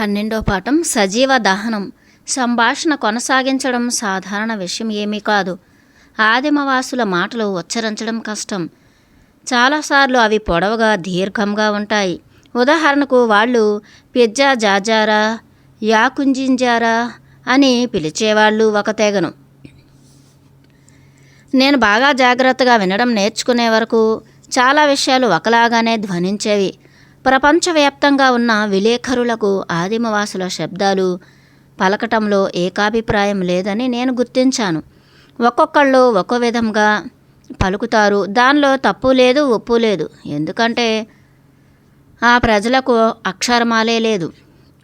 12వ పాఠం సజీవ దహనం. సంభాషణ కొనసాగించడం సాధారణ విషయం ఏమీ కాదు. ఆదిమవాసుల మాటలు ఉచ్చరించడం కష్టం. చాలాసార్లు అవి పొడవుగా దీర్ఘంగా ఉంటాయి. ఉదాహరణకు వాళ్ళు పిజ్జా జాజారా, యాకుంజింజారా అని పిలిచేవాళ్ళు ఒక తెగను. నేను బాగా జాగ్రత్తగా వినడం నేర్చుకునే వరకు చాలా విషయాలు ఒకలాగానే ధ్వనించేవి. ప్రపంచవ్యాప్తంగా ఉన్న విలేఖరులకు ఆదిమవాసుల శబ్దాలు పలకటంలో ఏకాభిప్రాయం లేదని నేను గుర్తించాను. ఒక్కొక్కళ్ళు ఒక్కో విధంగా పలుకుతారు. దానిలో తప్పు లేదు, ఒప్పు లేదు. ఎందుకంటే ఆ ప్రజలకు అక్షరమాలే లేదు.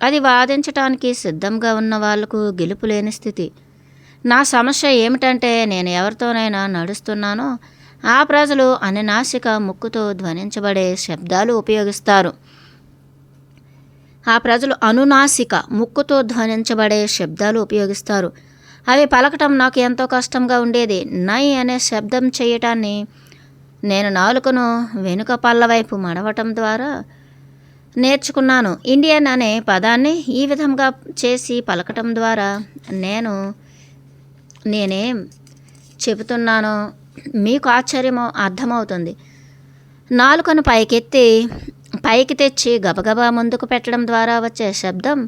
అది వాదించటానికి సిద్ధంగా ఉన్న వాళ్లకు గెలుపు లేని స్థితి. నా సమస్య ఏమిటంటే నేను ఎవరితోనైనా నడుస్తున్నానో ఆ ప్రజలు అనునాసిక ముక్కుతో ధ్వనించబడే శబ్దాలు ఉపయోగిస్తారు. అవి పలకటం నాకు ఎంతో కష్టంగా ఉండేది. నై అనే శబ్దం చేయటాన్ని నేను నాలుకను వెనుక పళ్ళ వైపు మడవటం ద్వారా నేర్చుకున్నాను. ఇండియన్ అనే పదాన్ని ఈ విధంగా చేసి పలకటం ద్వారా నేనేం చెబుతున్నానో మీకు ఆశ్చర్యమో అర్థమవుతుంది. నాలుకను పైకి తెచ్చి గబగబా ముందుకు పెట్టడం ద్వారా వచ్చే శబ్దం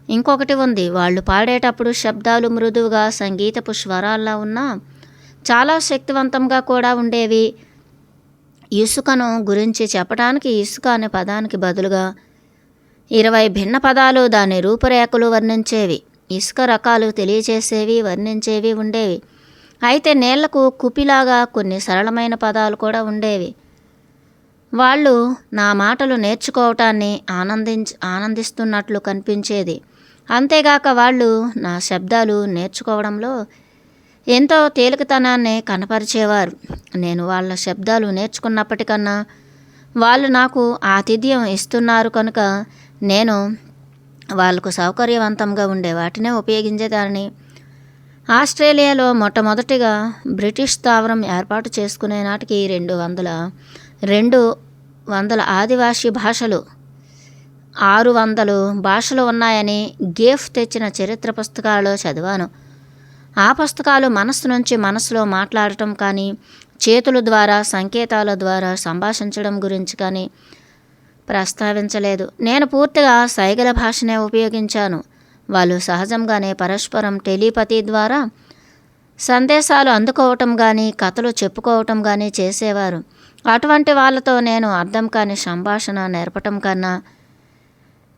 ఇంకొకటి ఉంది. వాళ్ళు పాడేటప్పుడు శబ్దాలు మృదువుగా సంగీతపు స్వరాల్లా ఉన్నా చాలా శక్తివంతంగా కూడా ఉండేవి. ఇసుకను గురించి చెప్పడానికి ఇసుక అనే పదానికి బదులుగా 20 భిన్న పదాలు దాని రూపురేఖలు వర్ణించేవి. ఇసుక రకాలు తెలియచేసేవి, వర్ణించేవి ఉండేవి. అయితే నీళ్లకు కుపిలాగా కొన్ని సరళమైన పదాలు కూడా ఉండేవి. వాళ్ళు నా మాటలు నేర్చుకోవటాన్ని ఆనందిస్తున్నట్లు కనిపించేది. అంతేగాక వాళ్ళు నా శబ్దాలు నేర్చుకోవడంలో ఎంతో తేలికతనాన్ని కనపరిచేవారు. నేను వాళ్ళ శబ్దాలు నేర్చుకున్నప్పటికన్నా వాళ్ళు నాకు ఆతిథ్యం ఇస్తున్నారు కనుక నేను వాళ్ళకు సౌకర్యవంతంగా ఉండే వాటినే ఉపయోగించేదాన్ని. ఆస్ట్రేలియాలో మొట్టమొదటిగా బ్రిటిష్ స్థావరం ఏర్పాటు చేసుకునే నాటికి 200 ఆదివాసీ భాషలు, 600 భాషలు ఉన్నాయని గేఫ్ తెచ్చిన చరిత్ర పుస్తకాలలో చదివాను. ఆ పుస్తకాలు మనస్సు నుంచి మనసులో మాట్లాడటం కానీ, చేతుల ద్వారా సంకేతాల ద్వారా సంభాషించడం గురించి కానీ ప్రస్తావించలేదు. నేను పూర్తిగా సైగల భాషనే ఉపయోగించాను. వాళ్ళు సహజంగానే పరస్పరం టెలిపతి ద్వారా సందేశాలు అందుకోవటం కానీ, కథలు చెప్పుకోవటం కానీ చేసేవారు. అటువంటి వాళ్ళతో నేను అర్థం కాని సంభాషణ నేర్పటం కన్నా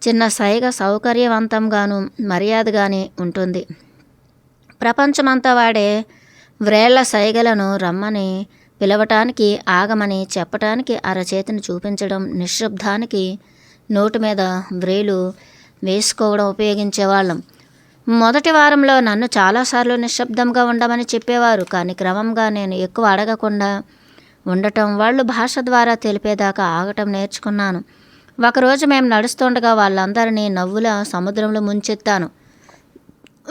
చిన్న సైగ సౌకర్యవంతంగాను మర్యాదగానే ఉంటుంది. ప్రపంచమంతా వాడే వ్రేళ్ల సైగలను రమ్మని పిలవటానికి, ఆగమని చెప్పటానికి అరచేతిని చూపించడం, నిశ్శబ్దానికి నోటి మీద వ్రేలు వేసుకోవడం ఉపయోగించేవాళ్ళం. మొదటి వారంలో నన్ను చాలాసార్లు నిశ్శబ్దంగా ఉండమని చెప్పేవారు. కానీ క్రమంగా నేను ఎక్కువ అడగకుండా ఉండటం, వాళ్ళు భాష ద్వారా తెలిపేదాకా ఆగటం నేర్చుకున్నాను. ఒకరోజు మేము నడుస్తుండగా వాళ్ళందరినీ నవ్వుల సముద్రంలో ముంచెత్తాను.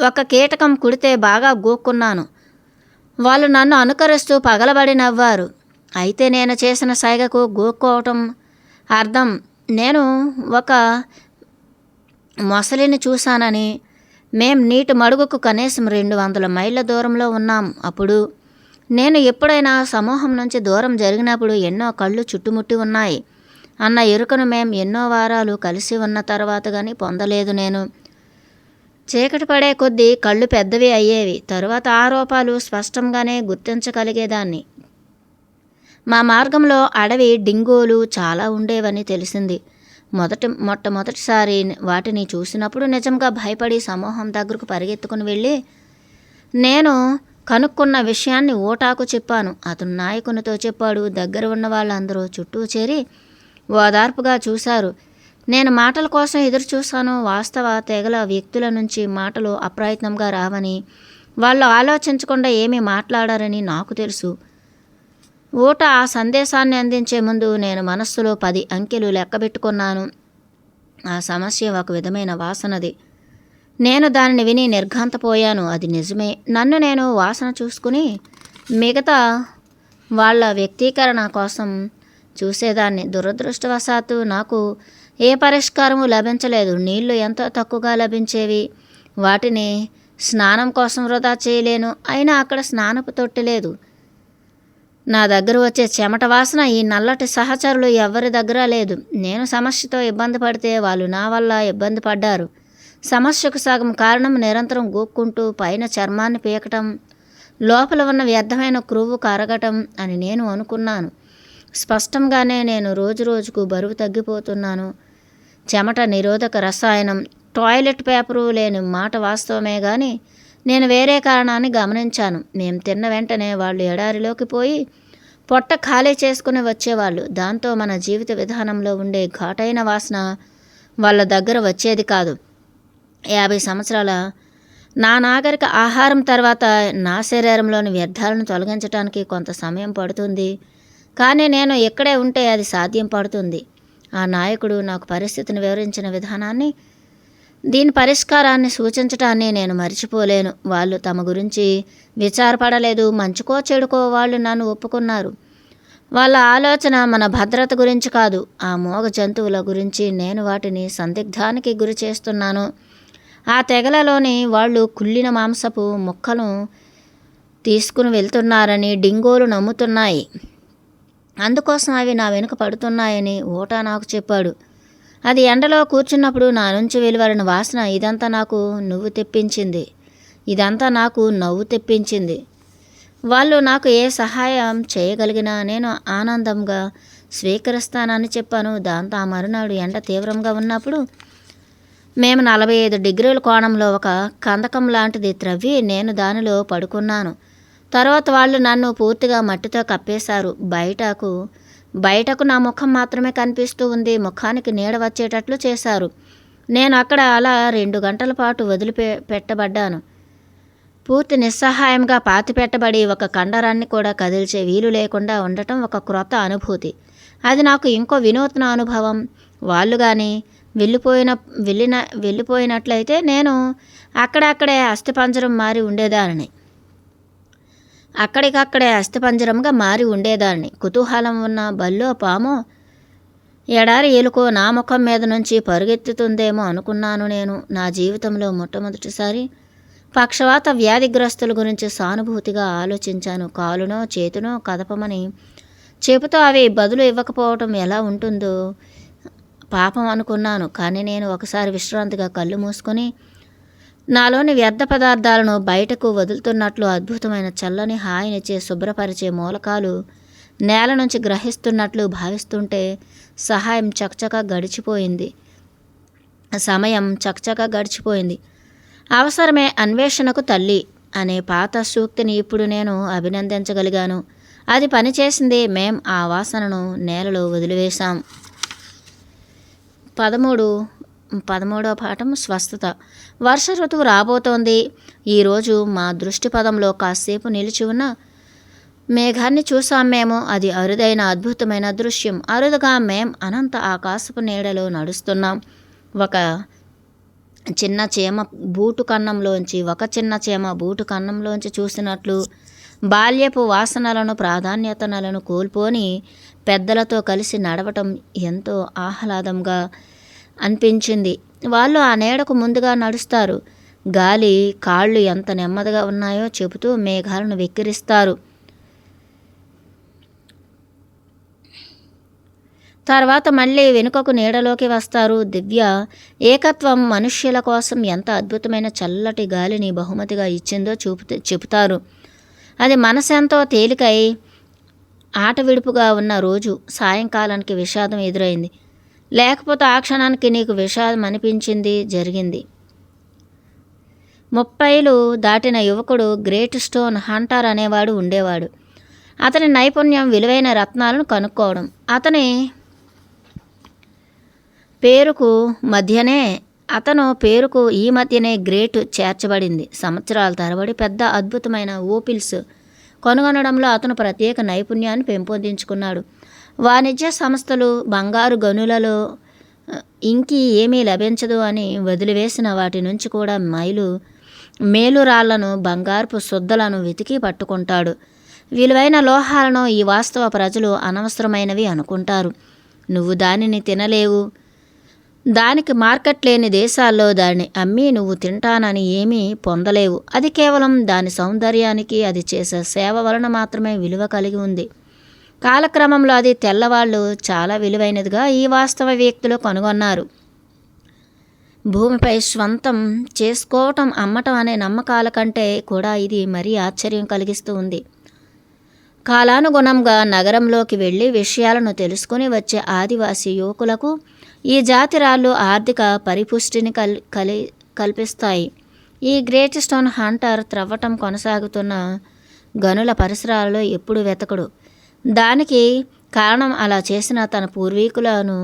ఒక కీటకం కుడితే బాగా గోక్కున్నాను. వాళ్ళు నన్ను అనుకరిస్తూ పగలబడి నవ్వారు. అయితే నేను చేసిన సైగకు గోక్కోవటం అర్థం నేను ఒక మొసలిని చూశానని. మేం నీటి మడుగుకు కనీసం 200 మైళ్ళ దూరంలో ఉన్నాం. అప్పుడు నేను ఎప్పుడైనా సమూహం నుంచి దూరం జరిగినప్పుడు ఎన్నో కళ్ళు చుట్టుముట్టి ఉన్నాయి అన్న ఎరుకను మేం ఎన్నో వారాలు కలిసి ఉన్న తర్వాత కానీ పొందలేదు. నేను చీకటి పడే కొద్దీ కళ్ళు పెద్దవి అయ్యేవి. తరువాత ఆ రూపాలు స్పష్టంగానే గుర్తించగలిగేదాన్ని. మా మార్గంలో అడవి డింగోలు చాలా ఉండేవని తెలిసింది. మొట్టమొదటిసారి వాటిని చూసినప్పుడు నిజంగా భయపడి సమూహం దగ్గరకు పరిగెత్తుకుని వెళ్ళి నేను కనుక్కున్న విషయాన్ని ఓటాకు చెప్పాను. అతను నాయకునితో చెప్పాడు. దగ్గర ఉన్న వాళ్ళందరూ చుట్టూ చేరి ఓదార్పుగా చూశారు. నేను మాటల కోసం ఎదురు చూశాను. వాస్తవ తెగల వ్యక్తుల నుంచి మాటలు అప్రయత్నంగా రావని, వాళ్ళు ఆలోచించకుండా ఏమీ మాట్లాడారని నాకు తెలుసు. ఓట ఆ సందేశాన్ని అందించే ముందు నేను మనస్సులో 10 అంకెలు లెక్కబెట్టుకున్నాను. ఆ సమస్య ఒక విధమైన వాసనది. నేను దానిని విని నిర్ఘాంతపోయాను. అది నిజమే. నన్ను నేను వాసన చూసుకుని మిగతా వాళ్ళ వ్యక్తీకరణ కోసం చూసేదాన్ని. దురదృష్టవశాత్తు నాకు ఏ పరిష్కారము లభించలేదు. నీళ్లు ఎంతో తక్కువగా లభించేవి. వాటిని స్నానం కోసం వృధా చేయలేను. అయినా అక్కడ స్నానపు తొట్టి లేదు. నా దగ్గర వచ్చే చెమట వాసన ఈ నల్లటి సహచరులు ఎవ్వరి దగ్గర లేదు. నేను సమస్యతో ఇబ్బంది పడితే వాళ్ళు నా వల్ల ఇబ్బంది పడ్డారు. సమస్యకు సగం కారణం నిరంతరం గోక్కుంటూ పైన చర్మాన్ని పీకటం, లోపల ఉన్న వ్యర్థమైన క్రొవ్వు కరగటం అని నేను అనుకున్నాను. స్పష్టంగానే నేను రోజు రోజుకు బరువు తగ్గిపోతున్నాను. చెమట నిరోధక రసాయనం, టాయిలెట్ పేపరు లేని మాట వాస్తవమే కానీ నేను వేరే కారణాన్ని గమనించాను. మేము తిన్న వెంటనే వాళ్ళు ఎడారిలోకి పోయి పొట్ట ఖాళీ చేసుకుని వచ్చేవాళ్ళు. దాంతో మన జీవిత విధానంలో ఉండే ఘాటైన వాసన వాళ్ళ దగ్గర వచ్చేది కాదు. 50 సంవత్సరాల నా నాగరిక ఆహారం తర్వాత నా శరీరంలోని వ్యర్థాలను తొలగించడానికి కొంత సమయం పడుతుంది. కానీ నేను ఇక్కడే ఉంటే అది సాధ్యం పడుతుంది. ఆ నాయకుడు నాకు పరిస్థితిని వివరించిన విధానాన్ని, దీని పరిష్కారాన్ని సూచించటాన్ని నేను మర్చిపోలేను. వాళ్ళు తమ గురించి విచారపడలేదు. మంచుకో చెడుకో వాళ్ళు నన్ను ఒప్పుకున్నారు. వాళ్ళ ఆలోచన మన భద్రత గురించి కాదు, ఆ మోగ జంతువుల గురించి. నేను వాటిని సందిగ్ధానికి గురి చేస్తున్నాను. ఆ తెగలలోని వాళ్ళు కుళ్ళిన మాంసపు ముక్కలు తీసుకుని వెళ్తున్నారని డింగోలు నమ్ముతున్నాయి. అందుకోసం అవి నా వెనుక పడుతున్నాయని ఓటా నాకు చెప్పాడు. అది ఎండలో కూర్చున్నప్పుడు నా నుంచి వెలువడిన వాసన ఇదంతా నాకు నవ్వు తెప్పించింది. వాళ్ళు నాకు ఏ సహాయం చేయగలిగినా నేను ఆనందంగా స్వీకరిస్తానని చెప్పాను. దాంతో ఆ మరునాడు ఎండ తీవ్రంగా ఉన్నప్పుడు మేము 45 డిగ్రీల కోణంలో ఒక కందకం లాంటిది త్రవ్వి నేను దానిలో పడుకున్నాను. తర్వాత వాళ్ళు నన్ను పూర్తిగా మట్టితో కప్పేశారు. బయటకు నా ముఖం మాత్రమే కనిపిస్తూ ఉంది. ముఖానికి నీడ వచ్చేటట్లు చేశారు. నేను అక్కడ అలా 2 గంటల పాటు పెట్టబడ్డాను. పూర్తి నిస్సహాయంగా పాతిపెట్టబడి ఒక కండరాన్ని కూడా కదిల్చే వీలు లేకుండా ఉండటం ఒక క్రొత్త అనుభూతి. అది నాకు ఇంకో వినూత్న అనుభవం. వాళ్ళు కానీ వెళ్ళిపోయినట్లయితే నేను అక్కడికక్కడే అస్థిపంజరంగా మారి ఉండేదాన్ని. కుతూహలం ఉన్న బల్లో పామో ఎడారి ఎలుకో నా ముఖం మీద నుంచి పరుగెత్తుతుందేమో అనుకున్నాను. నేను నా జీవితంలో మొట్టమొదటిసారి పక్షవాత వ్యాధిగ్రస్తుల గురించి సానుభూతిగా ఆలోచించాను. కాలునో చేతునో కదపమని చెబుతూ అవి బదులు ఇవ్వకపోవటం ఎలా ఉంటుందో పాపం అనుకున్నాను. కానీ నేను ఒకసారి విశ్రాంతిగా కళ్ళు మూసుకొని నాలోని వ్యర్థ పదార్థాలను బయటకు వదులుతున్నట్లు అద్భుతమైన చల్లని హాయినిచ్చే శుభ్రపరిచే మూలకాలు నేల నుంచి గ్రహిస్తున్నట్లు భావిస్తుంటే సమయం చకచకా గడిచిపోయింది. అవసరమే అన్వేషణకు తల్లి అనే పాత సూక్తిని ఇప్పుడు నేను అభినందించగలిగాను. అది పనిచేసింది. మేం ఆ వాసనను నేలలో వదిలివేశాం. 13వ పాఠం స్వస్థత. వర్ష ఋతువు రాబోతోంది. ఈరోజు మా దృష్టి పదంలో కాసేపు నిలిచి ఉన్న మేఘాన్ని చూసాం మేము. అది అరుదైన అద్భుతమైన దృశ్యం. అరుదుగా మేం అనంత ఆకాశపు నీడలో నడుస్తున్నాం. ఒక చిన్న చీమ బూటు కన్నంలోంచి చూసినట్లు బాల్యపు వాసనలను ప్రాధాన్యతలను కోల్పోని పెద్దలతో కలిసి నడవటం ఎంతో ఆహ్లాదంగా అనిపించింది. వాళ్ళు ఆ నీడకు ముందుగా నడుస్తారు. గాలి కాళ్ళు ఎంత నెమ్మదిగా ఉన్నాయో చెబుతూ మేఘాలను వెక్కిరిస్తారు. తర్వాత మళ్ళీ వెనుకకు నీడలోకి వస్తారు. దివ్య ఏకత్వం మనుష్యుల కోసం ఎంత అద్భుతమైన చల్లటి గాలిని బహుమతిగా ఇచ్చిందో చెబుతారు. అది మనసెంతో తేలికై ఆట విడుపుగా ఉన్న రోజు సాయంకాలానికి విషాదం ఎదురైంది. లేకపోతే ఆ క్షణానికి నీకు విషాదం అనిపించింది జరిగింది. 30 దాటిన యువకుడు గ్రేట్ స్టోన్ హంటర్ అనేవాడు ఉండేవాడు. అతని నైపుణ్యం విలువైన రత్నాలను కనుక్కోవడం. అతని పేరుకు ఈ మధ్యనే గ్రేట్ చేర్చబడింది. సంవత్సరాల తరబడి పెద్ద అద్భుతమైన ఓపిల్స్ కనుగొనడంలో అతను ప్రత్యేక నైపుణ్యాన్ని పెంపొందించుకున్నాడు. వాణిజ్య సంస్థలు బంగారు గనులలో ఇంకి ఏమీ లభించదు అని వదిలివేసిన వాటి నుంచి కూడా మేలురాళ్లను బంగారపు శుద్ధలను వెతికి పట్టుకుంటాడు. విలువైన లోహాలను ఈ వాస్తవ ప్రజలు అనవసరమైనవి అనుకుంటారు. నువ్వు దానిని తినలేవు. దానికి మార్కెట్ లేని దేశాల్లో దాన్ని అమ్మి నువ్వు తింటానని ఏమీ పొందలేవు. అది కేవలం దాని సౌందర్యానికి, అది చేసే సేవ వలన మాత్రమే విలువ కలిగి ఉంది. కాలక్రమంలో అది తెల్లవాళ్ళు చాలా విలువైనదిగా ఈ వాస్తవ వ్యక్తులు కనుగొన్నారు. భూమిపై స్వంతం చేసుకోవటం, అమ్మటం అనే నమ్మకాల కంటే కూడా ఇది మరీ ఆశ్చర్యం కలిగిస్తూ ఉంది. కాలానుగుణంగా నగరంలోకి వెళ్ళి విషయాలను తెలుసుకుని వచ్చే ఆదివాసీ యువకులకు ఈ జాతి రాళ్ళు ఆర్థిక పరిపుష్టిని కల్పిస్తాయి. ఈ గ్రేట్ స్టోన్ హంటర్ త్రవ్వటం కొనసాగుతున్న గనుల పరిసరాలలో ఎప్పుడు వెతకడు. దానికి కారణం అలా చేసిన తన పూర్వీకులను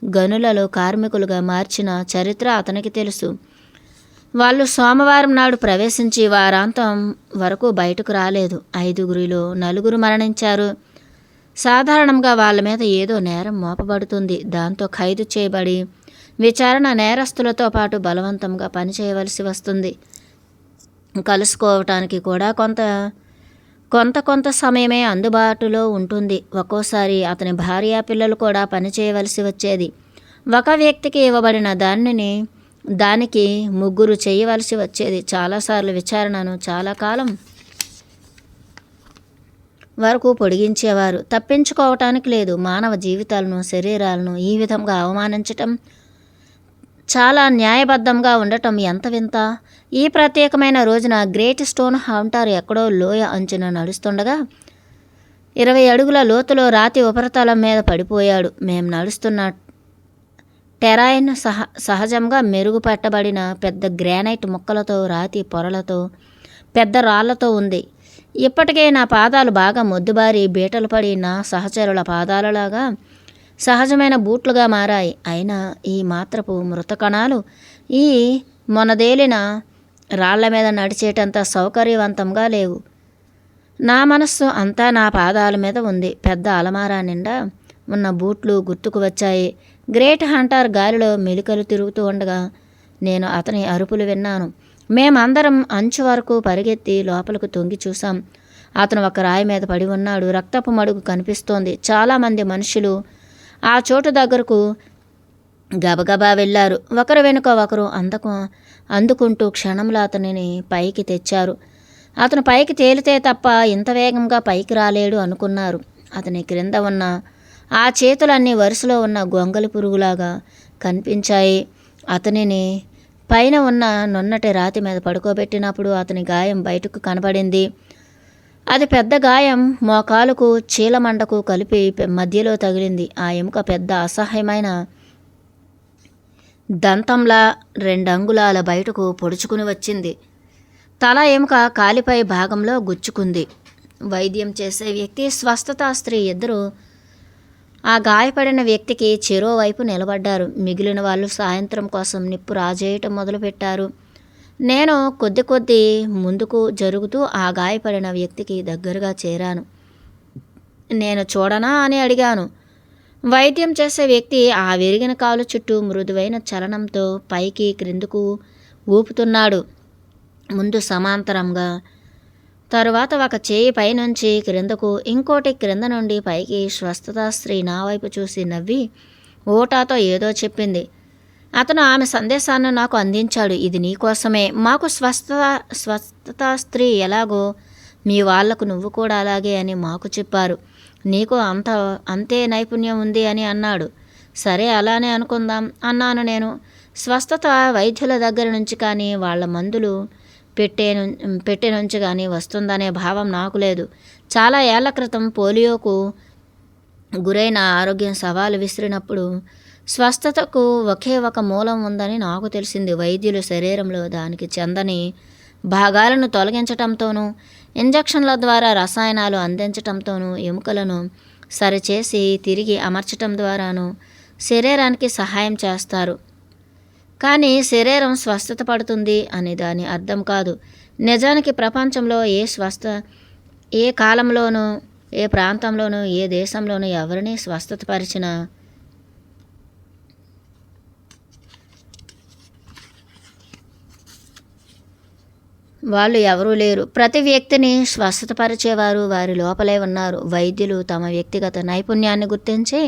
గనులలో కార్మికులుగా మార్చిన చరిత్ర అతనికి తెలుసు. వాళ్ళు సోమవారం నాడు ప్రవేశించి వారాంతం వరకు బయటకు రాలేదు. 5గురిలో 4 మరణించారు. సాధారణంగా వాళ్ళ మీద ఏదో నేరం మోపబడుతుంది. దాంతో ఖైదు చేయబడి విచారణ నేరస్తులతో పాటు బలవంతంగా పనిచేయవలసి వస్తుంది. కలుసుకోవటానికి కూడా కొంత సమయమే అందుబాటులో ఉంటుంది. ఒక్కోసారి అతని భార్య పిల్లలు కూడా పనిచేయవలసి వచ్చేది. ఒక వ్యక్తికి ఇవ్వబడిన దానికి 3 చేయవలసి వచ్చేది. చాలాసార్లు విచారణను చాలా కాలం వరకు పొడిగించేవారు. తప్పించుకోవటానికి లేదు. మానవ జీవితాలను, శరీరాలను ఈ విధంగా అవమానించటం, చాలా న్యాయబద్ధంగా ఉండటం ఎంత వింత. ఈ ప్రత్యేకమైన రోజున గ్రేట్ స్టోన్ హంటర్ ఎక్కడో లోయ అంచున నడుస్తుండగా 20 అడుగుల లోతులో రాతి ఉపరితలం మీద పడిపోయాడు. మేము నడుస్తున్న టెరాయిన్ సహజంగా మెరుగుపెట్టబడిన పెద్ద గ్రానైట్ ముక్కలతో, రాతి పొరలతో, పెద్ద రాళ్లతో ఉంది. ఇప్పటికే నా పాదాలు బాగా మొద్దుబారి బీటలు పడి నా సహచరుల పాదాలలాగా సహజమైన బూట్లుగా మారాయి. అయినా ఈ మాత్రపు మృత కణాలు ఈ మొనదేలిన రాళ్ల మీద నడిచేటంత సౌకర్యవంతంగా లేవు. నా మనస్సు అంతా నా పాదాల మీద ఉంది. పెద్ద అలమారా నిండా ఉన్న బూట్లు గుర్తుకు వచ్చాయి. గ్రేట్ హంటర్ గాలిలో మెలికలు తిరుగుతూ ఉండగా నేను అతని అరుపులు విన్నాను. మేమందరం అంచు వరకు పరిగెత్తి లోపలకు తొంగి చూసాం. అతను ఒక రాయి మీద పడి ఉన్నాడు. రక్తపు మడుగు కనిపిస్తోంది. చాలామంది మనుషులు ఆ చోటు దగ్గరకు గబగబా వెళ్ళారు. ఒకరు వెనుక ఒకరు అందుకుంటూ క్షణంలో అతనిని పైకి తెచ్చారు. అతను పైకి తేలితే తప్ప ఇంత వేగంగా పైకి రాలేడు అనుకున్నారు. అతని క్రింద ఉన్న ఆ చేతులన్నీ వరుసలో ఉన్న గొంగలి పురుగులాగా కనిపించాయి. అతనిని పైన ఉన్న నున్నటి రాతి మీద పడుకోబెట్టినప్పుడు అతని గాయం బయటకు కనబడింది. అది పెద్ద గాయం. మోకాలుకు చీలమండకు కలిపి మధ్యలో తగిలింది. ఆ ఎముక పెద్ద అసహ్యమైన దంతంలా 2 అంగుళాల బయటకు పొడుచుకుని వచ్చింది. తల ఎముక కాలిపై భాగంలో గుచ్చుకుంది. వైద్యం చేసే వ్యక్తి, స్వస్థత స్త్రీ ఇద్దరు ఆ గాయపడిన వ్యక్తికి చెరోవైపు నిలబడ్డారు. మిగిలిన వాళ్ళు సాయంత్రం కోసం నిప్పు రాజేయటం మొదలుపెట్టారు. నేను కొద్ది ముందుకు జరుగుతూ ఆ గాయపడిన వ్యక్తికి దగ్గరగా చేరాను. నేను చూడనా అని అడిగాను. వైద్యం చేసే వ్యక్తి ఆ విరిగిన కాలు చుట్టూ మృదువైన చలనంతో పైకి క్రిందకు ఊపుతున్నాడు. ముందు సమాంతరంగా, తరువాత ఒక చేయి పైనుంచి క్రిందకు, ఇంకోటి క్రింద నుండి పైకి. స్వస్థత స్త్రీ నా వైపు చూసి నవ్వి ఓటాతో ఏదో చెప్పింది. అతను ఆమె సందేశాన్ని నాకు అందించాడు. ఇది నీకోసమే. మాకు స్వస్థత స్త్రీ ఎలాగో మీ వాళ్లకు నువ్వు కూడా అలాగే అని మాకు చెప్పారు. నీకు అంతే నైపుణ్యం ఉంది అని అన్నాడు. సరే, అలానే అనుకుందాం అన్నాను నేను. స్వస్థత వైద్యుల దగ్గర నుంచి కానీ వాళ్ళ మందులు పెట్టే నుంచి కానీ వస్తుందనే భావం నాకు లేదు. చాలా ఏళ్ల క్రితం పోలియోకు గురైన ఆరోగ్యం సవాలు విసిరినప్పుడు స్వస్థతకు ఒకే ఒక మూలం ఉందని నాకు తెలిసింది. వైద్యులు శరీరంలో దానికి చెందని భాగాలను తొలగించటంతోనూ, ఇంజక్షన్ల ద్వారా రసాయనాలు అందించటంతోనూ, ఎముకలను సరిచేసి తిరిగి అమర్చటం ద్వారాను శరీరానికి సహాయం చేస్తారు. కానీ శరీరం స్వస్థత పడుతుంది అని దాని అర్థం కాదు. నిజానికి ప్రపంచంలో ఏ కాలంలోనూ, ఏ ప్రాంతంలోనూ, ఏ దేశంలోనూ ఎవరిని స్వస్థతపరిచిన వాళ్ళు ఎవరూ లేరు. ప్రతి వ్యక్తిని స్వస్థతపరిచేవారు వారి లోపలే ఉన్నారు. వైద్యులు తమ వ్యక్తిగత నైపుణ్యాన్ని గుర్తించి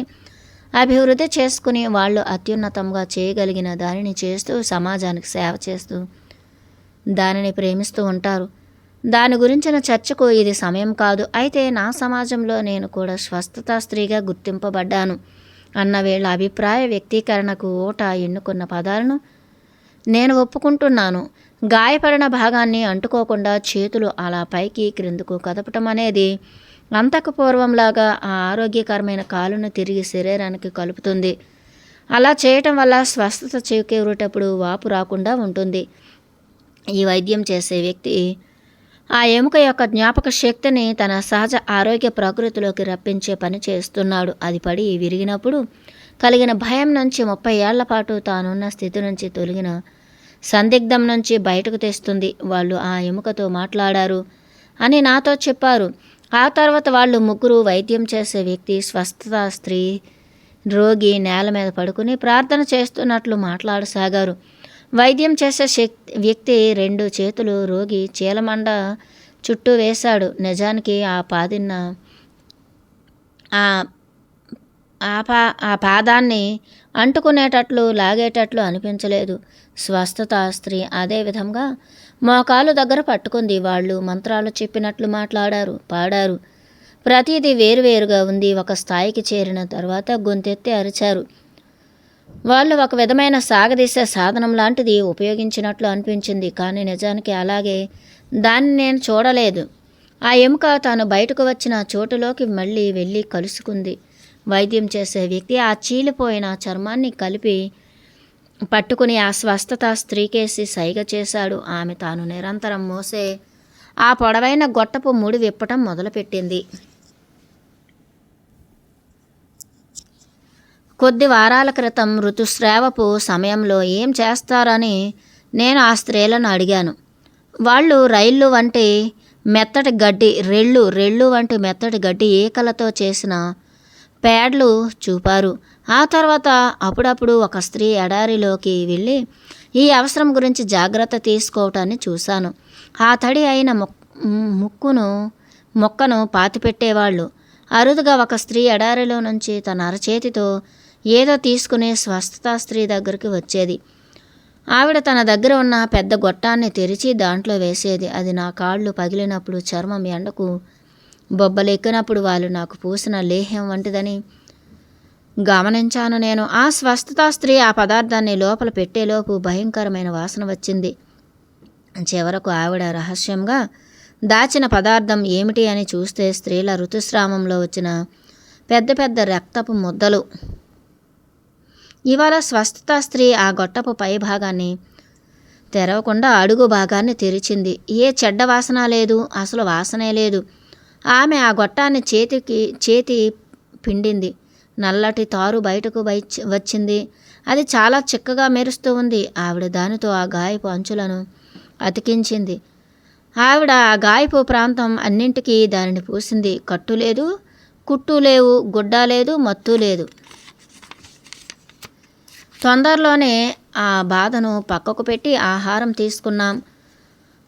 అభివృద్ధి చేసుకుని వాళ్ళు అత్యున్నతంగా చేయగలిగిన దానిని చేస్తూ సమాజానికి సేవ చేస్తూ దానిని ప్రేమిస్తూ ఉంటారు. దాని గురించిన చర్చకు ఇది సమయం కాదు. అయితే నా సమాజంలో నేను కూడా స్వస్థత స్త్రీగా గుర్తింపబడ్డాను అన్న వీళ్ళ అభిప్రాయ వ్యక్తీకరణకు ఓట ఎన్నుకున్న పదాలను నేను ఒప్పుకుంటున్నాను. గాయపడిన భాగాన్ని అంటుకోకుండా చేతులు అలా పైకి క్రిందకు కదపటం అనేది అంతకు పూర్వంలాగా ఆ ఆరోగ్యకరమైన కాలును తిరిగి శరీరానికి కలుపుతుంది. అలా చేయటం వల్ల స్వస్థత చేకూరేటప్పుడు వాపు రాకుండా ఉంటుంది. ఈ వైద్యం చేసే వ్యక్తి ఆ ఎముక యొక్క జ్ఞాపక శక్తిని తన సహజ ఆరోగ్య ప్రకృతిలోకి రప్పించే పని చేస్తున్నాడు. అది పడి విరిగినప్పుడు కలిగిన భయం నుంచి 30 ఏళ్ల పాటు తానున్న స్థితి నుంచి తొలగిన సందిగ్ధం నుంచి బయటకు తెస్తుంది. వాళ్ళు ఆ ఎముకతో మాట్లాడారు అని నాతో చెప్పారు. ఆ తర్వాత వాళ్ళు ముగ్గురు వైద్యం చేసే వ్యక్తి, స్వస్థత స్త్రీ, రోగి నేల మీద పడుకుని ప్రార్థన చేస్తున్నట్లు మాట్లాడసాగారు. వైద్యం చేసే వ్యక్తి 2 చేతులు రోగి చీలమండ చుట్టూ వేశాడు. నిజానికి ఆ పాదిన్న ఆ పాదాన్ని అంటుకునేటట్లు లాగేటట్లు అనిపించలేదు. స్వస్థత స్త్రీ అదే విధంగా మోకాలు దగ్గర పట్టుకుంది. వాళ్ళు మంత్రాలు చెప్పినట్లు మాట్లాడారు, పాడారు. ప్రతిదీ వేరువేరుగా ఉంది. ఒక స్థాయికి చేరిన తర్వాత గొంతెత్తి అరిచారు. వాళ్ళు ఒక విధమైన సాగదీసే సాధనం లాంటిది ఉపయోగించినట్లు అనిపించింది. కానీ నిజానికి అలాగే దాన్ని నేను చూడలేదు. ఆ ఎముక తాను బయటకు వచ్చిన చోటులోకి మళ్ళీ వెళ్ళి కలుసుకుంది. వైద్యం చేసే వ్యక్తి ఆ చీలిపోయిన చర్మాన్ని కలిపి పట్టుకుని ఆ స్వస్థత స్త్రీకేసి సైగ చేశాడు. ఆమె తాను నిరంతరం మోసే ఆ పొడవైన గొట్టపు ముడి విప్పటం మొదలుపెట్టింది. కొద్ది వారాల క్రితం ఋతుస్రావపు సమయంలో ఏం చేస్తారని నేను ఆ స్త్రీలను అడిగాను. వాళ్ళు రెళ్ళు వంటి మెత్తటి గడ్డి ఈకలతో చేసిన ప్యాడ్లు చూపారు. ఆ తర్వాత అప్పుడప్పుడు ఒక స్త్రీ ఎడారిలోకి వెళ్ళి ఈ అవసరం గురించి జాగ్రత్త తీసుకోవటాన్ని చూశాను. ఆ తడి అయిన మొక్కను పాతిపెట్టేవాళ్ళు. అరుదుగా ఒక స్త్రీ ఎడారిలో నుంచి తన అరచేతితో ఏదో తీసుకుని స్వస్థత స్త్రీ దగ్గరికి వచ్చేది. ఆవిడ తన దగ్గర ఉన్న పెద్ద గొట్టాన్ని తెరిచి దాంట్లో వేసేది. అది నా కాళ్ళు పగిలినప్పుడు, చర్మం ఎండకు బొబ్బలెక్కినప్పుడు వాళ్ళు నాకు పూసిన లేహ్యం వంటిదని గమనించాను నేను. ఆ స్వస్థత స్త్రీ ఆ పదార్థాన్ని లోపల పెట్టేలోపు భయంకరమైన వాసన వచ్చింది. చివరకు ఆవిడ రహస్యంగా దాచిన పదార్థం ఏమిటి అని చూస్తే స్త్రీల ఋతుస్రావంలో వచ్చిన పెద్ద పెద్ద రక్తపు ముద్దలు. ఇవాళ స్వస్థత స్త్రీ ఆ గొట్టపు పై భాగాన్ని తెరవకుండా అడుగు భాగాన్ని తెరిచింది. ఏ చెడ్డ వాసన లేదు, అసలు వాసనే లేదు. ఆమె ఆ గొట్టాన్ని చేతి పిండింది. నల్లటి తారు బయటకు వచ్చింది. అది చాలా చిక్కగా మెరుస్తూ ఉంది. ఆవిడ దానితో ఆ గాయపు అంచులను అతికించింది. ఆవిడ ఆ గాయపు ప్రాంతం అన్నింటికీ దానిని పూసింది. కట్టు లేదు, కుట్టు లేవు, గుడ్డ లేదు, మత్తు లేదు. తొందరలోనే ఆ బాధను పక్కకు పెట్టి ఆహారం తీసుకున్నాం.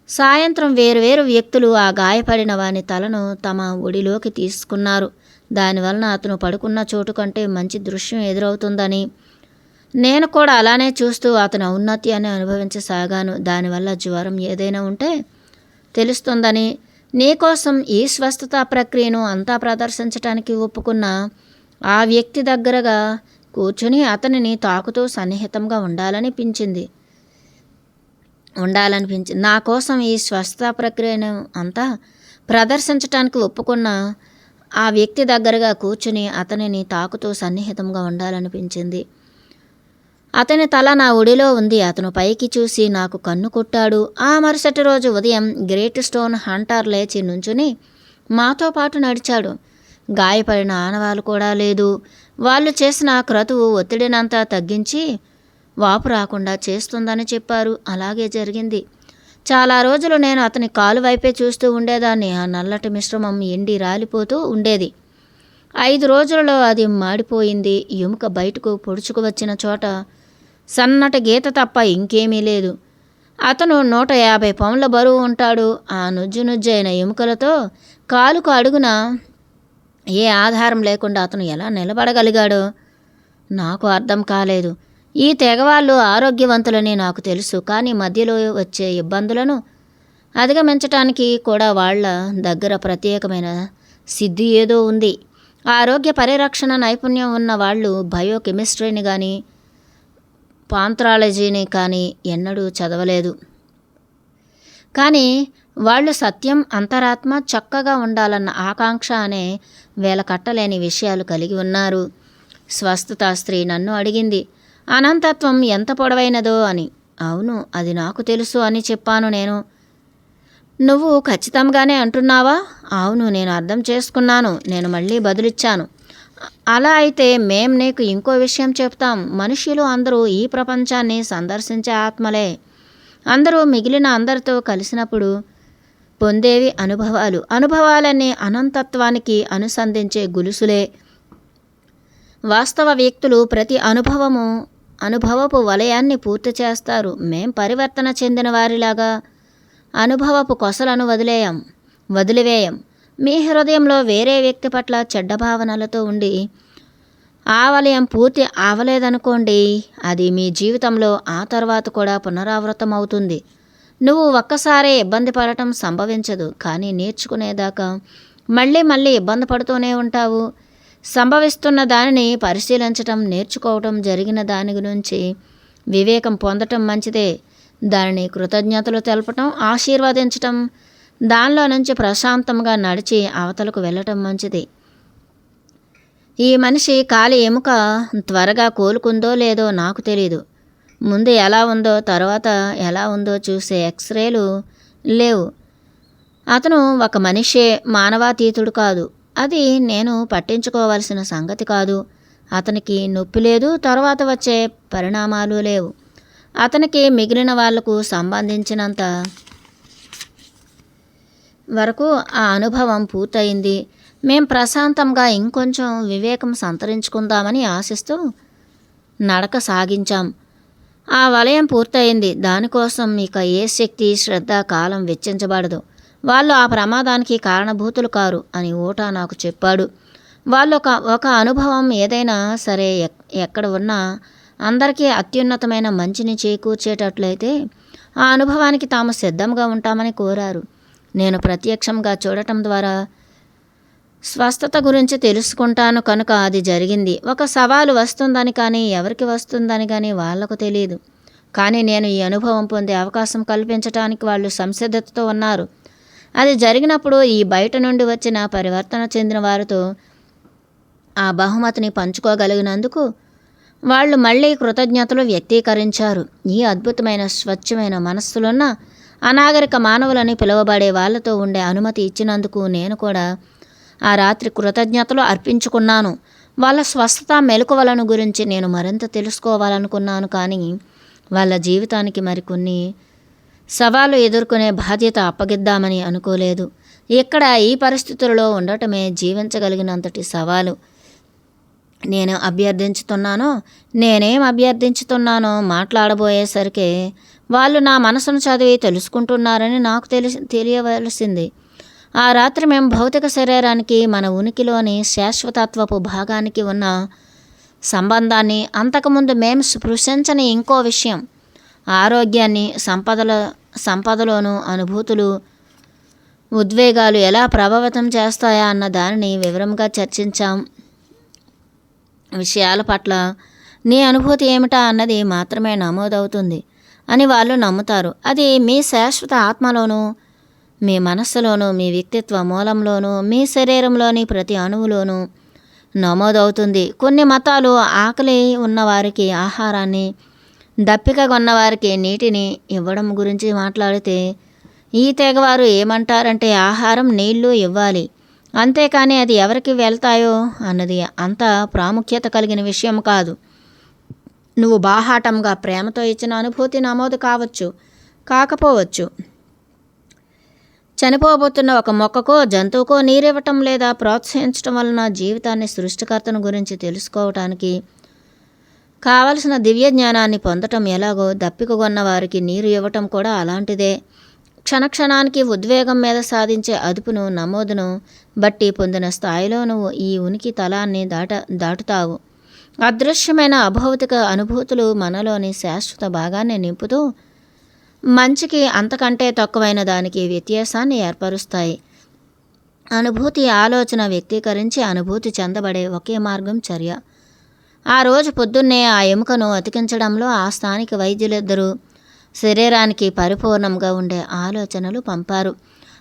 సాయంత్రం వేరువేరు వ్యక్తులు ఆ గాయపడిన వాని తలను తమ ఒడిలోకి తీసుకున్నారు. దానివలన అతను పడుకున్న చోటు కంటే మంచి దృశ్యం ఎదురవుతుందని నేను కూడా అలానే చూస్తూ అతని ఔన్నత్యాన్ని అనుభవించసాగాను. దానివల్ల జ్వరం ఏదైనా ఉంటే తెలుస్తుందని, నీకోసం ఈ స్వస్థత ప్రక్రియను అంతా ప్రదర్శించడానికి ఒప్పుకున్న ఆ వ్యక్తి దగ్గరగా కూర్చుని అతనిని తాకుతూ సన్నిహితంగా ఉండాలనిపించింది. నా కోసం ఈ స్వస్థత ప్రక్రియను అంతా ప్రదర్శించడానికి ఒప్పుకున్న ఆ వ్యక్తి దగ్గరగా కూర్చుని అతనిని తాకుతూ సన్నిహితంగా ఉండాలనిపించింది. అతని తల నా ఒడిలో ఉంది. అతను పైకి చూసి నాకు కన్ను కొట్టాడు. ఆ మరుసటి రోజు ఉదయం గ్రేట్ స్టోన్ హంటర్ లేచి నుంచుని మాతో పాటు నడిచాడు. గాయపడిన ఆనవాలు కూడా లేదు. వాళ్ళు చేసిన క్రతువు ఒత్తిడినంతా తగ్గించి వాపు రాకుండా చేస్తుందని చెప్పారు. అలాగే జరిగింది. చాలా రోజులు నేను అతని కాలు వైపే చూస్తూ ఉండేదాన్ని. ఆ నల్లటి మిశ్రమం ఎండి రాలిపోతూ ఉండేది. 5 రోజులలో అది మాడిపోయింది. ఎముక బయటకు పొడుచుకు వచ్చిన చోట సన్నటి గీత తప్ప ఇంకేమీ లేదు. అతను 150 పౌండ్ల బరువు ఉంటాడు. ఆ నుజ్జైన ఎముకలతో కాలుకు అడుగున ఏ ఆధారం లేకుండా అతను ఎలా నిలబడగలిగాడో నాకు అర్థం కాలేదు. ఈ తెగవాళ్ళు ఆరోగ్యవంతులని నాకు తెలుసు, కానీ మధ్యలో వచ్చే ఇబ్బందులను అధిగమించటానికి కూడా వాళ్ళ దగ్గర ప్రత్యేకమైన సిద్ధి ఏదో ఉంది. ఆరోగ్య పరిరక్షణ నైపుణ్యం ఉన్న వాళ్ళు బయోకెమిస్ట్రీని కానీ పాంత్రాలజీని కానీ ఎన్నడూ చదవలేదు. కానీ వాళ్ళు సత్యం, అంతరాత్మ చక్కగా ఉండాలన్న ఆకాంక్ష అనే వేలకట్టలేని విషయాలు కలిగి ఉన్నారు. స్వస్థత స్త్రీ నన్ను అడిగింది, అనంతత్వం ఎంత పొడవైనదో అని. అవును, అది నాకు తెలుసు అని చెప్పాను నేను. నువ్వు ఖచ్చితంగానే అంటున్నావా? అవును, నేను అర్థం చేసుకున్నాను. నేను మళ్ళీ బదులిచ్చాను. అలా అయితే మేం నీకు ఇంకో విషయం చెప్తాం. మనుష్యులు అందరూ ఈ ప్రపంచాన్ని సందర్శించే ఆత్మలే. అందరూ మిగిలిన అందరితో కలిసినప్పుడు పొందేవి అనుభవాలు. అనుభవాలన్నీ అనంతత్వానికి అనుసంధించే గులుసులే. వాస్తవ వ్యక్తులు ప్రతి అనుభవపు వలయాన్ని పూర్తి చేస్తారు. మేం పరివర్తన చెందిన వారిలాగా అనుభవపు కొసలను వదిలివేయం. మీ హృదయంలో వేరే వ్యక్తి పట్ల చెడ్డ భావనలతో ఉండి ఆ వలయం పూర్తి అవలేదనుకోండి, అది మీ జీవితంలో ఆ తర్వాత కూడా పునరావృతం అవుతుంది. నువ్వు ఒక్కసారే ఇబ్బంది పడటం సంభవించదు, కానీ నేర్చుకునేదాకా మళ్ళీ ఇబ్బంది పడుతూనే ఉంటావు. సంభవిస్తున్న దానిని పరిశీలించటం, నేర్చుకోవటం, జరిగిన దాని గురించి వివేకం పొందటం మంచిదే. దానిని కృతజ్ఞతలు తెలపటం, ఆశీర్వదించటం, దానిలో నుంచి ప్రశాంతంగా నడిచి అవతలకు వెళ్ళటం మంచిది. ఈ మనిషి కాలి ఎముక త్వరగా కోలుకుందో లేదో నాకు తెలీదు. ముందు ఎలా ఉందో తర్వాత ఎలా ఉందో చూసే ఎక్స్రేలు లేవు. అతను ఒక మనిషే, మానవాతీతుడు కాదు. అది నేను పట్టించుకోవాల్సిన సంగతి కాదు. అతనికి నొప్పి లేదు, తర్వాత వచ్చే పరిణామాలు లేవు. అతనికి మిగిలిన వాళ్లకు సంబంధించినంత వరకు ఆ అనుభవం పూర్తయింది. మేం ప్రశాంతంగా ఇంకొంచెం వివేకం సంతరించుకుందామని ఆశిస్తూ నడక సాగించాం. ఆ వలయం పూర్తయింది. దానికోసం ఇక ఏ శక్తి, శ్రద్ధ, కాలం వెచ్చించబడదు. వాళ్ళు ఆ ప్రమాదానికి కారణభూతులు కారు అని ఊటా నాకు చెప్పాడు. వాళ్ళు ఒక అనుభవం ఏదైనా సరే ఎక్కడ ఉన్నా అందరికీ అత్యున్నతమైన మంచిని చేకూర్చేటట్లయితే ఆ అనుభవానికి తాము సిద్ధంగా ఉంటామని కోరారు. నేను ప్రత్యక్షంగా చూడటం ద్వారా స్వస్థత గురించి తెలుసుకుంటాను కనుక అది జరిగింది. ఒక సవాలు వస్తుందని కానీ ఎవరికి వస్తుందని కానీ వాళ్లకు తెలియదు. కానీ నేను ఈ అనుభవం పొందే అవకాశం కల్పించడానికి వాళ్ళు సంసిద్ధతతో ఉన్నారు. అది జరిగినప్పుడు ఈ బయట నుండి వచ్చిన పరివర్తన చెందిన వారితో ఆ బహుమతిని పంచుకోగలిగినందుకు వాళ్ళు మళ్ళీ కృతజ్ఞతలు వ్యక్తీకరించారు. ఈ అద్భుతమైన స్వచ్ఛమైన మనస్సులున్న అనాగరిక మానవులని పిలువబడే వాళ్ళతో ఉండే అనుమతి ఇచ్చినందుకు నేను కూడా ఆ రాత్రి కృతజ్ఞతలు అర్పించుకున్నాను. వాళ్ళ స్వస్థత మెలకువలను గురించి నేను మరింత తెలుసుకోవాలనుకున్నాను, కానీ వాళ్ళ జీవితానికి మరికొన్ని సవాలు ఎదుర్కొనే బాధ్యత అప్పగిద్దామని అనుకోలేదు. ఇక్కడ ఈ పరిస్థితులలో ఉండటమే జీవించగలిగినంతటి సవాలు. నేనేం అభ్యర్థించుతున్నానో మాట్లాడబోయేసరికి వాళ్ళు నా మనసును చదివి తెలుసుకుంటున్నారని నాకు తెలియవలసింది. ఆ రాత్రి మేము భౌతిక శరీరానికి, మన ఉనికిలోని శాశ్వతత్వపు భాగానికి ఉన్న సంబంధాన్ని, అంతకుముందు మేము స్పృశించని ఇంకో విషయం, ఆరోగ్యాన్ని, సంపదలోనూ అనుభూతులు, ఉద్వేగాలు ఎలా ప్రభావితం చేస్తాయా అన్న దానిని వివరంగా చర్చించాం. విషయాల పట్ల నీ అనుభూతి ఏమిటా అన్నది మాత్రమే నమోదవుతుంది అని వాళ్ళు నమ్ముతారు. అది మీ శాశ్వత ఆత్మలోనూ, మీ మనస్సులోనూ, మీ వ్యక్తిత్వ మూలంలోనూ, మీ శరీరంలోని ప్రతి అణువులోనూ నమోదవుతుంది. కొన్ని మతాలు ఆకలి ఉన్నవారికి ఆహారాన్ని, దప్పికగా ఉన్నవారికి నీటిని ఇవ్వడం గురించి మాట్లాడితే ఈ తెగవారు ఏమంటారంటే ఆహారం, నీళ్లు ఇవ్వాలి, అంతేకాని అది ఎవరికి వెళ్తాయో అన్నది అంత ప్రాముఖ్యత కలిగిన విషయం కాదు. నువ్వు బాహాటంగా ప్రేమతో ఇచ్చిన అనుభూతి నమోదు కాకపోవచ్చు. చనిపోబోతున్న ఒక మొక్కకో జంతువుకో నీరివ్వటం లేదా ప్రోత్సహించడం వలన జీవితాన్ని, సృష్టికర్తను గురించి తెలుసుకోవటానికి కావలసిన దివ్య జ్ఞానాన్ని పొందటం ఎలాగో దప్పికగొన్న వారికి నీరు ఇవ్వటం కూడా అలాంటిదే. క్షణక్షణానికి ఉద్వేగం మీద సాధించే అదుపును, నమోదును బట్టి పొందిన స్థాయిలో నువ్వు ఈ ఉనికి తలాన్ని దాటుతావు. అదృశ్యమైన అభౌతిక అనుభూతులు మనలోని శాశ్వత భాగాన్ని నింపుతూ మంచికి అంతకంటే తక్కువైన దానికి వ్యత్యాసాన్ని ఏర్పరుస్తాయి. అనుభూతి ఆలోచన వ్యక్తీకరించి అనుభూతి చెందబడే ఒకే మార్గం చర్య. ఆ రోజు పొద్దున్నే ఆ ఎముకను అతికించడంలో ఆ స్థానిక వైద్యులిద్దరూ శరీరానికి పరిపూర్ణంగా ఉండే ఆలోచనలు పంపారు.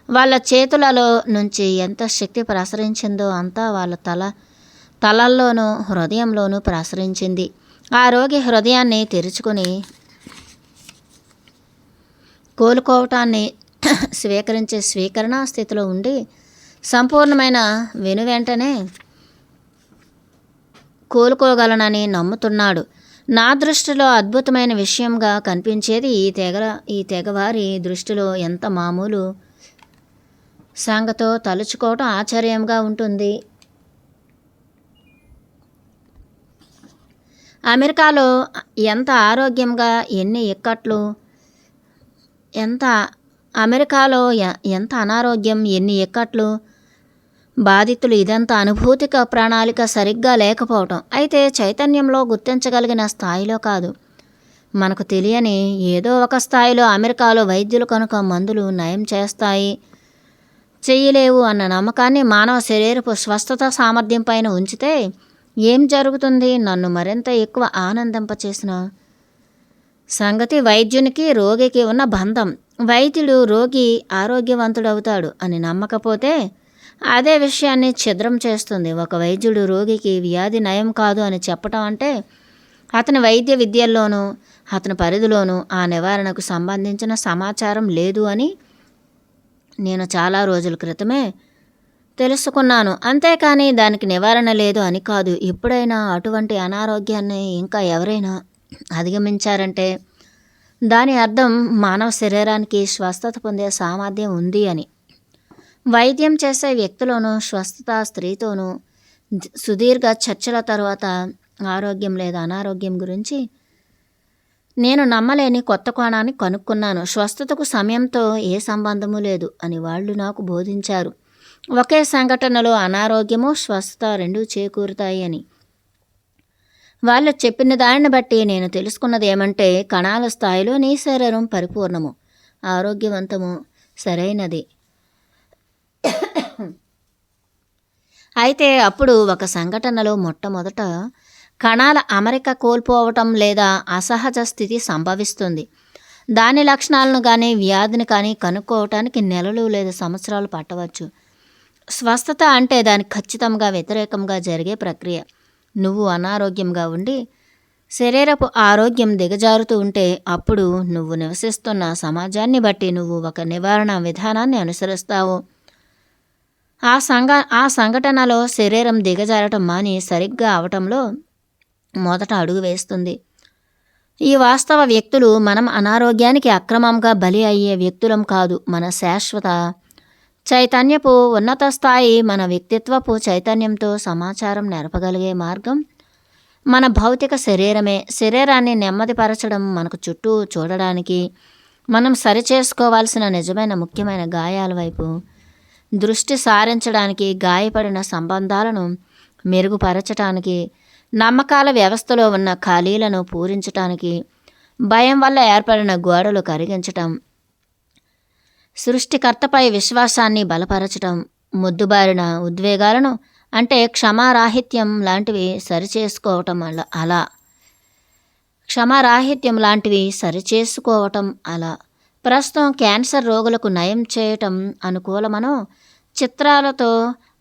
వాళ్ళ చేతులలో నుంచి ఎంత శక్తి ప్రసరించిందో అంతా వాళ్ళ తలల్లోనూ హృదయంలోనూ ప్రసరించింది. ఆ రోగి హృదయాన్ని తెరుచుకొని కోలుకోవటాన్ని స్వీకరించే స్వీకరణ స్థితిలో ఉండి సంపూర్ణమైన వెనువెంటనే కోలుకోగలనని నమ్ముతున్నాడు. నా దృష్టిలో అద్భుతమైన విషయంగా కనిపించేది ఈ తెగవారి దృష్టిలో ఎంత మామూలు సంగతో తలుచుకోవటం ఆశ్చర్యంగా ఉంటుంది. అమెరికాలో ఎంత ఆరోగ్యంగా ఎన్ని ఇక్కట్లు, అమెరికాలో ఎంత అనారోగ్యం, ఎన్ని ఇక్కట్లు, బాధితులు, ఇదంతా అనుభూతిక ప్రణాళిక సరిగ్గా లేకపోవటం. అయితే చైతన్యంలో గుర్తించగలిగిన స్థాయిలో కాదు, మనకు తెలియని ఏదో ఒక స్థాయిలో అమెరికాలో వైద్యులు కనుక మందులు నయం చేయలేవు అన్న నమ్మకాన్ని మానవ శరీరపు స్వస్థత సామర్థ్యం పైన ఉంచితే ఏం జరుగుతుంది? నన్ను మరింత ఎక్కువ ఆనందింపచేసిన సంగతి వైద్యునికి రోగికి ఉన్న బంధం. వైద్యుడు రోగి ఆరోగ్యవంతుడవుతాడు అని నమ్మకపోతే అదే విషయాన్ని ఛిద్రం చేస్తుంది. ఒక వైద్యుడు రోగికి వ్యాధి నయం కాదు అని చెప్పటం అంటే అతని వైద్య విద్యల్లోనూ అతని పరిధిలోనూ ఆ నివారణకు సంబంధించిన సమాచారం లేదు అని నేను చాలా రోజుల క్రితమే తెలుసుకున్నాను. అంతేకాని దానికి నివారణ లేదు అని కాదు. ఎప్పుడైనా అటువంటి అనారోగ్యాన్ని ఇంకా ఎవరైనా అధిగమించారంటే దాని అర్థం మానవ శరీరానికి స్వస్థత పొందే సామర్థ్యం ఉంది అని. వైద్యం చేసే వ్యక్తిలోనూ స్వస్థత స్త్రీతోనూ సుదీర్ఘ చర్చల తర్వాత ఆరోగ్యం లేదా అనారోగ్యం గురించి నేను నమ్మలేని కొత్త కోణాన్ని కనుక్కున్నాను. స్వస్థతకు సమయంతో ఏ సంబంధము లేదు అని వాళ్ళు నాకు బోధించారు. ఒకే సంఘటనలో అనారోగ్యము స్వస్థత రెండూ చేకూరుతాయి అని. వాళ్ళు చెప్పిన దానిని బట్టి నేను తెలుసుకున్నది ఏమంటే కణాల స్థాయిలో నీ శరీరం పరిపూర్ణము, ఆరోగ్యవంతము, సరైనది. అయితే అప్పుడు ఒక సంఘటనలో మొట్టమొదట కణాల అమరిక కోల్పోవటం లేదా అసహజ స్థితి సంభవిస్తుంది. దాని లక్షణాలను కానీ వ్యాధిని కానీ కనుక్కోవటానికి నెలలు లేదా సంవత్సరాలు పట్టవచ్చు. స్వస్థత అంటే దానికి ఖచ్చితంగా వ్యతిరేకంగా జరిగే ప్రక్రియ. నువ్వు అనారోగ్యంగా ఉండి శరీరపు ఆరోగ్యం దిగజారుతూ ఉంటే అప్పుడు నువ్వు నివసిస్తున్న సమాజాన్ని బట్టి నువ్వు ఒక నివారణ విధానాన్ని అనుసరిస్తావు. ఆ సంఘటనలో శరీరం దిగజారటం మాని సరిగ్గా అవటంలో మొదట అడుగు వేస్తుంది. ఈ వాస్తవ వ్యక్తులు మనం అనారోగ్యానికి అక్రమంగా బలి అయ్యే వ్యక్తులం కాదు. మన శాశ్వత చైతన్యపు ఉన్నత స్థాయి, మన వ్యక్తిత్వపు చైతన్యంతో సమాచారం నెరపగలిగే మార్గం మన భౌతిక శరీరమే. శరీరాన్ని నెమ్మదిపరచడం, మనకు చుట్టూ చూడడానికి, మనం సరిచేసుకోవాల్సిన నిజమైన ముఖ్యమైన గాయాల వైపు దృష్టి సారించడానికి, గాయపడిన సంబంధాలను మెరుగుపరచటానికి, నమ్మకాల వ్యవస్థలో ఉన్న ఖాళీలను పూరించటానికి, భయం వల్ల ఏర్పడిన గోడలు కరిగించటం, సృష్టికర్తపై విశ్వాసాన్ని బలపరచటం, మొద్దుబారిన ఉద్వేగాలను అంటే క్షమారాహిత్యం లాంటివి సరిచేసుకోవటం అలా ప్రస్తుతం క్యాన్సర్ రోగులకు నయం చేయటం అనుకూలమనో చిత్రాలతో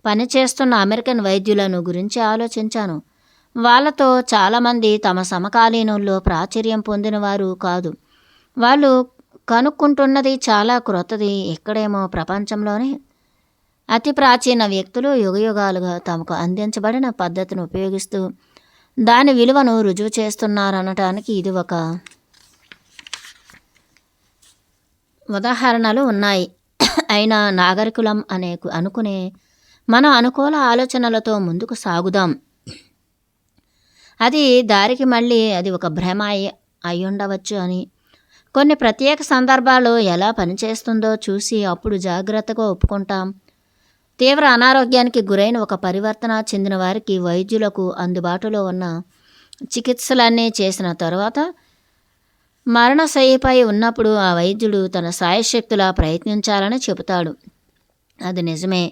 పనిచేస్తున్న అమెరికన్ వైద్యులను గురించి ఆలోచించాను. వాళ్ళతో చాలామంది తమ సమకాలీనుల్లో ప్రాచుర్యం పొందినవారు కాదు. వాళ్ళు కనుక్కుంటున్నది చాలా క్రొత్తది. ఇక్కడేమో ప్రపంచంలోనే అతి ప్రాచీన వ్యక్తులు యుగయుగాలుగా తమకు అందించబడిన పద్ధతిని ఉపయోగిస్తూ దాని విలువను రుజువు చేస్తున్నారనటానికి ఇది ఒక ఉదాహరణలు ఉన్నాయి. అయినా నాగరికులం అనుకునే మన అనుకూల ఆలోచనలతో ముందుకు సాగుదాం. అది దారికి మళ్ళీ అది ఒక భ్రమ అయ్యుండవచ్చు అని, కొన్ని ప్రత్యేక సందర్భాల్లో ఎలా పనిచేస్తుందో చూసి అప్పుడు జాగ్రత్తగా ఒప్పుకుంటాం. తీవ్ర అనారోగ్యానికి గురైన ఒక పరివర్తన చెందిన వారికి వైద్యులకు అందుబాటులో ఉన్న చికిత్సలన్నీ చేసిన తరువాత మరణశయ్యపై ఉన్నప్పుడు ఆ వైద్యుడు తన శాయశక్తులా ప్రయత్నించాలని చెబుతాడు. అది నిజమే.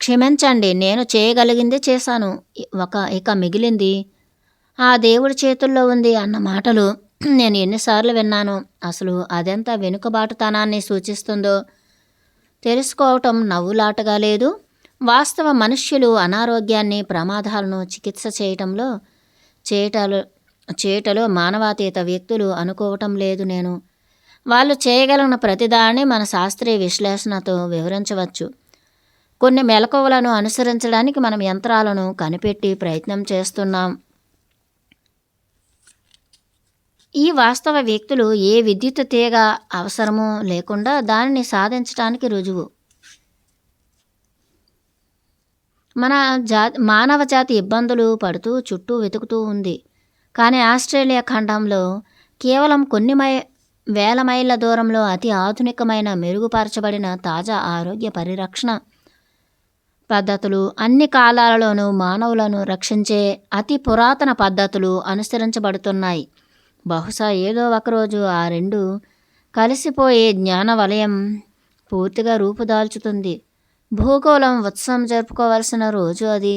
క్షమించండి, నేను చేయగలిగింది చేశాను. ఇక మిగిలింది ఆ దేవుడి చేతుల్లో ఉంది అన్న మాటలు నేను ఎన్నిసార్లు విన్నాను. అసలు అదెంత వెనుకబాటుతనాన్ని సూచిస్తుందో తెలుసుకోవటం నవ్వులాటగా లేదు. వాస్తవ మనుష్యులు అనారోగ్యాన్ని, ప్రమాదాలను చికిత్స చేయటలో మానవాతీత వ్యక్తులు అనుకోవటం లేదు నేను. వాళ్ళు చేయగలిగిన ప్రతిదాన్ని మన శాస్త్రీయ విశ్లేషణతో వివరించవచ్చు. కొన్ని మెలకువలను అనుసరించడానికి మనం యంత్రాలను కనిపెట్టి ప్రయత్నం చేస్తున్నాం. ఈ వాస్తవ వ్యక్తులు ఏ విద్యుత్ తీగ అవసరమూ లేకుండా దానిని సాధించడానికి రుజువు. మానవ జాతి ఇబ్బందులు పడుతూ చుట్టూ వెతుకుతూ ఉంది. కానీ ఆస్ట్రేలియా ఖండంలో కేవలం కొన్ని వేల మైళ్ళ దూరంలో అతి ఆధునికమైన, మెరుగుపరచబడిన తాజా ఆరోగ్య పరిరక్షణ పద్ధతులు, అన్ని కాలాలలోనూ మానవులను రక్షించే అతి పురాతన పద్ధతులు అనుసరించబడుతున్నాయి. బహుశా ఏదో ఒకరోజు ఆ రెండు కలిసిపోయే జ్ఞాన వలయం పూర్తిగా రూపుదాల్చుతుంది. భూగోళం ఉత్సవం జరుపుకోవలసిన రోజు అది.